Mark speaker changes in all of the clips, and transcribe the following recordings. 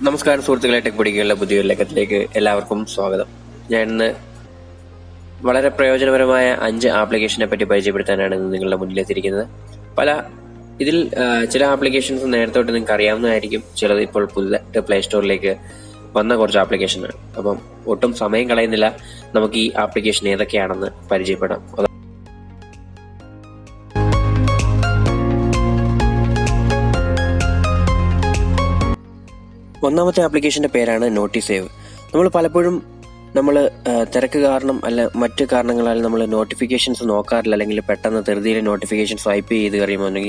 Speaker 1: നമസ്കാരം സുഹൃത്തുക്കളെ, ടെക് പൊടികളുടെ പുതിയൊരു ലേഖത്തിലേക്ക് എല്ലാവർക്കും സ്വാഗതം. ഞാൻ ഇന്ന് വളരെ പ്രയോജനപരമായ 5 ആപ്ലിക്കേഷനെ പറ്റി പരിചയപ്പെടുത്താനാണ് ഇന്ന് നിങ്ങളുടെ മുന്നിലെത്തിയിരിക്കുന്നത്. ഇതിൽ ചില ആപ്ലിക്കേഷൻസ് നേരത്തോട്ട് നിങ്ങൾക്ക് അറിയാവുന്നതായിരിക്കും, ചിലത് ഇപ്പോൾ പുതുതായിട്ട് പ്ലേ സ്റ്റോറിലേക്ക് വന്ന കുറച്ച് ആപ്ലിക്കേഷനാണ്. അപ്പം ഒട്ടും സമയം കളയുന്നില്ല, നമുക്ക് ഈ ആപ്ലിക്കേഷൻ ഏതൊക്കെയാണെന്ന് പരിചയപ്പെടാം. ഒന്നാമത്തെ ആപ്ലിക്കേഷന്റെ പേരാണ് നോട്ടിസേവ്. നമ്മൾ പലപ്പോഴും തിരക്ക് കാരണം അല്ല മറ്റു കാരണങ്ങളാൽ നമ്മൾ നോട്ടിഫിക്കേഷൻസ് നോക്കാറില്ല, അല്ലെങ്കിൽ പെട്ടെന്ന് ധൃതിയിൽ നോട്ടിഫിക്കേഷൻ സ്വൈപ്പ് ചെയ്ത് കഴിയുമ്പോൾ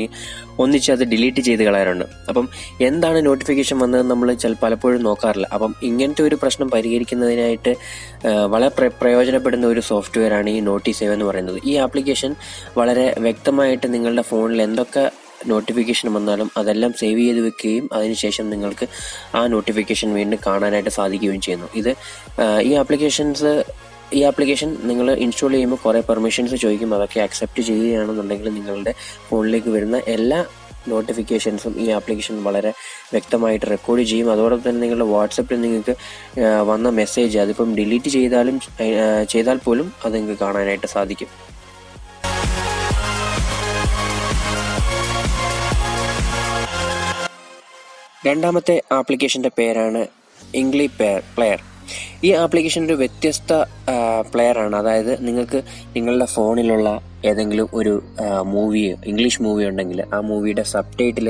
Speaker 1: ഒന്നിച്ച് അത് ഡിലീറ്റ് ചെയ്ത് കളയാറുണ്ട്. അപ്പം എന്താണ് നോട്ടിഫിക്കേഷൻ വന്നതെന്ന് നമ്മൾ പലപ്പോഴും നോക്കാറില്ല. അപ്പം ഇങ്ങനത്തെ ഒരു പ്രശ്നം പരിഹരിക്കുന്നതിനായിട്ട് വളരെ പ്രയോജനപ്പെടുന്ന ഒരു സോഫ്റ്റ്വെയർ ആണ് ഈ നോട്ടിസേവ് എന്ന് പറയുന്നത്. ഈ ആപ്ലിക്കേഷൻ വളരെ വ്യക്തമായിട്ട് നിങ്ങളുടെ ഫോണിൽ എന്തൊക്കെ നോട്ടിഫിക്കേഷൻ വന്നാലും അതെല്ലാം സേവ് ചെയ്ത് വെക്കുകയും അതിനുശേഷം നിങ്ങൾക്ക് ആ നോട്ടിഫിക്കേഷൻ വീണ്ടും കാണാനായിട്ട് സാധിക്കുകയും ചെയ്യുന്നു. ഈ ആപ്ലിക്കേഷൻ നിങ്ങൾ ഇൻസ്റ്റാൾ ചെയ്യുമ്പോൾ കുറേ പെർമിഷൻസ് ചോദിക്കും. അതൊക്കെ അക്സെപ്റ്റ് ചെയ്യുകയാണെന്നുണ്ടെങ്കിൽ നിങ്ങളുടെ ഫോണിലേക്ക് വരുന്ന എല്ലാ നോട്ടിഫിക്കേഷൻസും ഈ ആപ്ലിക്കേഷൻ വളരെ വ്യക്തമായിട്ട് റെക്കോർഡ് ചെയ്യും. അതോടൊപ്പം തന്നെ നിങ്ങളുടെ വാട്സപ്പിൽ നിങ്ങൾക്ക് വന്ന മെസ്സേജ് അതിപ്പം ഡിലീറ്റ് ചെയ്താൽ പോലും അത് നിങ്ങൾക്ക് കാണാനായിട്ട് സാധിക്കും. രണ്ടാമത്തെ ആപ്ലിക്കേഷന്റെ പേരാണ് ഇംഗ്ലി പ്ലെയർ. ഈ ആപ്ലിക്കേഷൻ ഒരു വ്യത്യസ്ത പ്ലെയർ ആണ്. അതായത് നിങ്ങൾക്ക് നിങ്ങളുടെ ഫോണിലുള്ള ഏതെങ്കിലും ഒരു ഇംഗ്ലീഷ് മൂവി ഉണ്ടെങ്കിൽ ആ മൂവിയുടെ സബ് ടൈറ്റിൽ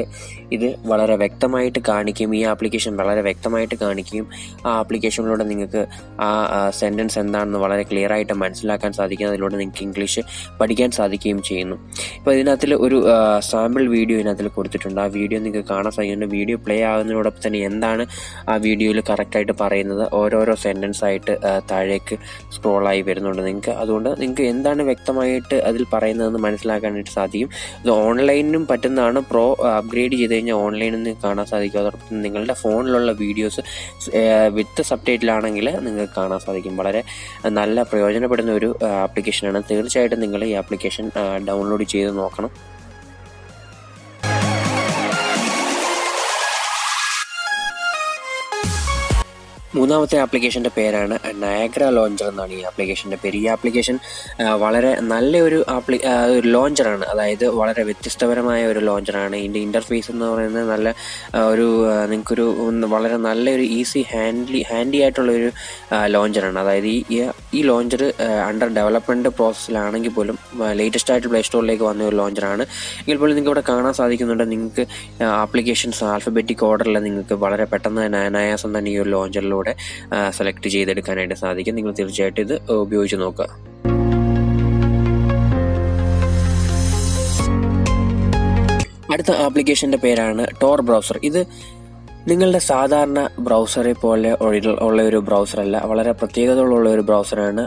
Speaker 1: ഇത് വളരെ വ്യക്തമായിട്ട് കാണിക്കുകയും ഈ ആപ്ലിക്കേഷൻ വളരെ വ്യക്തമായിട്ട് കാണിക്കുകയും ആ ആപ്ലിക്കേഷനിലൂടെ നിങ്ങൾക്ക് ആ സെന്റൻസ് എന്താണെന്ന് വളരെ ക്ലിയർ ആയിട്ട് മനസ്സിലാക്കാൻ സാധിക്കും. അതിലൂടെ നിങ്ങൾക്ക് ഇംഗ്ലീഷ് പഠിക്കാൻ സാധിക്കുകയും ചെയ്യുന്നു. ഇപ്പോൾ ഇതിനകത്തിൽ ഒരു സാമ്പിൾ വീഡിയോ ഇതിനകത്തിൽ കൊടുത്തിട്ടുണ്ട്. ആ വീഡിയോ നിങ്ങൾക്ക് കാണാൻ സാധിക്കുന്നുണ്ട്. വീഡിയോ പ്ലേ ആകുന്നതിനോടൊപ്പം തന്നെ എന്താണ് ആ വീഡിയോയിൽ കറക്റ്റായിട്ട് പറയുന്നത് ഓരോരോ സെന്റൻസ് ആയിട്ട് താഴേക്ക് സ്ക്രോളായി വരുന്നുണ്ട്. അതുകൊണ്ട് നിങ്ങൾക്ക് എന്താണ് വ്യക്തമായിട്ട് അതിൽ പറയുന്നതെന്ന് മനസ്സിലാക്കാനായിട്ട് സാധിക്കും. ഇത് ഓൺലൈനിലും പറ്റുന്നതാണ്. പ്രോ അപ്ഗ്രേഡ് ചെയ്ത് കഴിഞ്ഞാൽ ഓൺലൈനിൽ നിന്ന് കാണാൻ സാധിക്കും. അതോടൊപ്പം നിങ്ങളുടെ ഫോണിലുള്ള വീഡിയോസ് വിത്ത് സബ് ടൈറ്റിലാണെങ്കിൽ നിങ്ങൾക്ക് കാണാൻ സാധിക്കും. വളരെ നല്ല പ്രയോജനപ്പെടുന്ന ഒരു ആപ്ലിക്കേഷനാണ്. തീർച്ചയായിട്ടും നിങ്ങൾ ഈ ആപ്ലിക്കേഷൻ ഡൗൺലോഡ് ചെയ്ത് നോക്കണം. മൂന്നാമത്തെ ആപ്ലിക്കേഷന്റെ പേരാണ് നയാഗ്ര ലോഞ്ചർ എന്നാണ് ഈ ആപ്ലിക്കേഷന്റെ പേര്. ഈ ആപ്ലിക്കേഷൻ വളരെ നല്ലൊരു ലോഞ്ചറാണ്. അതായത് വളരെ വ്യത്യസ്തപരമായ ഒരു ലോഞ്ചറാണ്. ഇതിന്റെ ഇന്റർഫേസ് എന്ന് പറയുന്നത് നല്ല നിങ്ങൾക്കൊരു വളരെ നല്ലൊരു ഈസി ഹാൻഡി ആയിട്ടുള്ള ഒരു ലോഞ്ചറാണ്. അതായത് ഈ ലോഞ്ചർ അണ്ടർ ഡെവലപ്മെന്റ് പ്രോസസ്സിലാണെങ്കിൽ പോലും ലേറ്റസ്റ്റ് ആയിട്ട് പ്ലേ സ്റ്റോറിലേക്ക് വന്ന ഒരു ലോഞ്ചറാണ്. എങ്കിൽ പോലും നിങ്ങൾക്ക് ഇവിടെ കാണാൻ സാധിക്കുന്നുണ്ട്. നിങ്ങൾക്ക് ആപ്ലിക്കേഷൻസ് ആൽഫബറ്റിക് ഓർഡറിൽ നിങ്ങൾക്ക് വളരെ പെട്ടെന്ന് അനായാസം തന്നെ ഈ ഒരു ലോഞ്ചറിലൂടെ സെലക്ട് ചെയ്തെടുക്കാനായിട്ട് സാധിക്കും. നിങ്ങൾ തീർച്ചയായിട്ടും ഇത് ഉപയോഗിച്ച് നോക്കുക. അടുത്ത ആപ്ലിക്കേഷന്റെ പേരാണ് ടോർ ബ്രൗസർ. ഇത് നിങ്ങളുടെ സാധാരണ ബ്രൗസറെ പോലെ ഉള്ള ഒരു ബ്രൗസർ അല്ല, വളരെ പ്രത്യേകതകളുള്ള ഒരു ബ്രൗസറാണ്.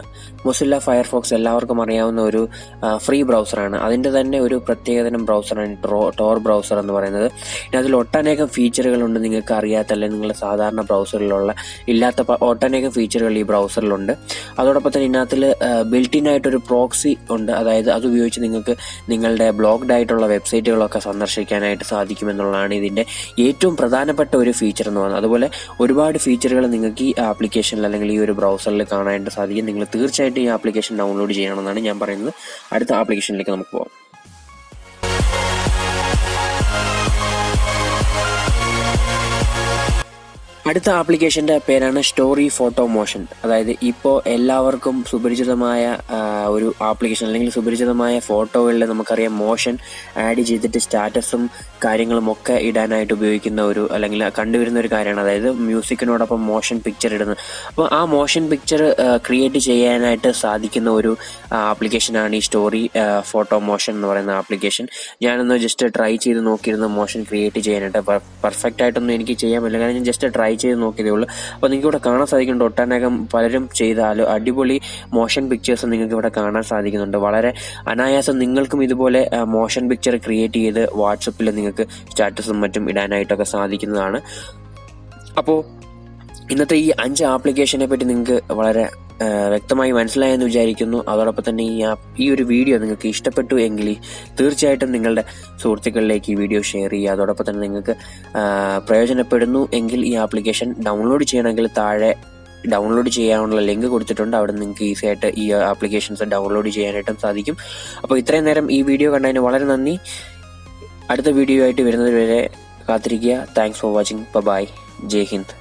Speaker 1: മൊസില്ല ഫയർഫോക്സ് എല്ലാവർക്കും അറിയാവുന്ന ഒരു ഫ്രീ ബ്രൗസറാണ്. അതിൻ്റെ തന്നെ ഒരു പ്രത്യേകതരം ബ്രൗസറാണ് ടോർ ബ്രൗസർ എന്ന് പറയുന്നത്. അതിൽ ഒട്ടനേകം ഫീച്ചറുകളുണ്ട്. നിങ്ങൾക്ക് അറിയാത്ത അല്ലെങ്കിൽ നിങ്ങളുടെ സാധാരണ ബ്രൗസറിലുള്ള ഇല്ലാത്ത ഒട്ടനേകം ഫീച്ചറുകൾ ഈ ബ്രൗസറിലുണ്ട്. അതോടൊപ്പം തന്നെ ഇതിനകത്തിൽ ബിൽറ്റ് ഇൻ ആയിട്ടൊരു പ്രോക്സി ഉണ്ട്. അതായത് അത് ഉപയോഗിച്ച് നിങ്ങൾക്ക് നിങ്ങളുടെ ബ്ലോഗ്ഡ് ആയിട്ടുള്ള വെബ്സൈറ്റുകളൊക്കെ സന്ദർശിക്കാനായിട്ട് സാധിക്കുമെന്നുള്ളതാണ് ഇതിൻ്റെ ഏറ്റവും പ്രധാനപ്പെട്ട ഒരു ഫീച്ചർ എന്ന് പറയുന്നത്. അതുപോലെ ഒരുപാട് ഫീച്ചറുകൾ നിങ്ങൾക്ക് ഈ ആപ്ലിക്കേഷനിൽ അല്ലെങ്കിൽ ഈ ഒരു ബ്രൗസറിൽ കാണാനായിട്ട് സാധിക്കും. നിങ്ങൾ തീർച്ചയായിട്ടും ഈ ആപ്ലിക്കേഷൻ ഡൗൺലോഡ് ചെയ്യണമെന്നാണ് ഞാൻ പറയുന്നത്. അടുത്ത ആപ്ലിക്കേഷനിലേക്ക് നമുക്ക് പോകാം. അടുത്ത ആപ്ലിക്കേഷന്റെ പേരാണ് സ്റ്റോറി ഫോട്ടോ മോഷൻ. അതായത് ഇപ്പോൾ എല്ലാവർക്കും സുപരിചിതമായ ഒരു ആപ്ലിക്കേഷൻ, അല്ലെങ്കിൽ സുപരിചിതമായ ഫോട്ടോകളിൽ നമുക്കറിയാം മോഷൻ ആഡ് ചെയ്തിട്ട് സ്റ്റാറ്റസും കാര്യങ്ങളും ഒക്കെ ഇടാനായിട്ട് ഉപയോഗിക്കുന്ന അല്ലെങ്കിൽ കണ്ടുവരുന്ന ഒരു കാര്യമാണ്. അതായത് മ്യൂസിക്കിനോടൊപ്പം മോഷൻ പിക്ചർ ഇടുന്നത്. അപ്പോൾ ആ മോഷൻ പിക്ചർ ക്രിയേറ്റ് ചെയ്യാനായിട്ട് സാധിക്കുന്ന ഒരു ആപ്ലിക്കേഷനാണ് ഈ സ്റ്റോറി ഫോട്ടോ മോഷൻ എന്ന് പറയുന്ന ആപ്ലിക്കേഷൻ. ഞാനൊന്ന് ജസ്റ്റ് ട്രൈ ചെയ്ത് നോക്കിയിരുന്നു മോഷൻ ക്രിയേറ്റ് ചെയ്യാനായിട്ട്. പെർഫെക്റ്റ് ആയിട്ടൊന്നും എനിക്ക് ചെയ്യാൻ പറ്റില്ല, കാരണം ഞാൻ ജസ്റ്റ് ട്രൈ ചെയ്ത് നോക്കിയതേ ഉള്ളൂ. അപ്പോൾ നിങ്ങൾക്ക് ഇവിടെ കാണാൻ സാധിക്കുന്നുണ്ട് ഒട്ടനേകം പലരും ചെയ്താലും അടിപൊളി മോഷൻ പിക്ചേഴ്സ് നിങ്ങൾക്ക് ഇവിടെ കാണാൻ സാധിക്കുന്നുണ്ട്. വളരെ അനായാസം നിങ്ങൾക്കും ഇതുപോലെ മോഷൻ പിക്ചർ ക്രിയേറ്റ് ചെയ്ത് വാട്സപ്പിൽ നിങ്ങൾക്ക് സ്റ്റാറ്റസും മറ്റും ഇടാനായിട്ടൊക്കെ സാധിക്കുന്നതാണ്. അപ്പോൾ ഇന്നത്തെ ഈ 5 ആപ്ലിക്കേഷനെ പറ്റി നിങ്ങൾക്ക് വളരെ വ്യക്തമായി മനസ്സിലായെന്ന് വിചാരിക്കുന്നു. അതോടൊപ്പം തന്നെ ഈ ഒരു വീഡിയോ നിങ്ങൾക്ക് ഇഷ്ടപ്പെട്ടു എങ്കിൽ തീർച്ചയായിട്ടും നിങ്ങളുടെ സുഹൃത്തുക്കളിലേക്ക് ഈ വീഡിയോ ഷെയർ ചെയ്യുക. അതോടൊപ്പം തന്നെ നിങ്ങൾക്ക് പ്രയോജനപ്പെടുന്നു എങ്കിൽ ഈ ആപ്ലിക്കേഷൻ ഡൗൺലോഡ് ചെയ്യണമെങ്കിൽ താഴെ ഡൗൺലോഡ് ചെയ്യാനുള്ള ലിങ്ക് കൊടുത്തിട്ടുണ്ട്. അവിടെ നിങ്ങൾക്ക് ഈസി ആയിട്ട് ഈ ആപ്ലിക്കേഷൻസ് ഡൗൺലോഡ് ചെയ്യാനായിട്ടും സാധിക്കും. അപ്പോൾ ഇത്രയും നേരം ഈ വീഡിയോ കണ്ടതിന് വളരെ നന്ദി. അടുത്ത വീഡിയോ ആയിട്ട് വരുന്നത് വരെ കാത്തിരിക്കുക. Thanks for watching. Bye. Jai Hind.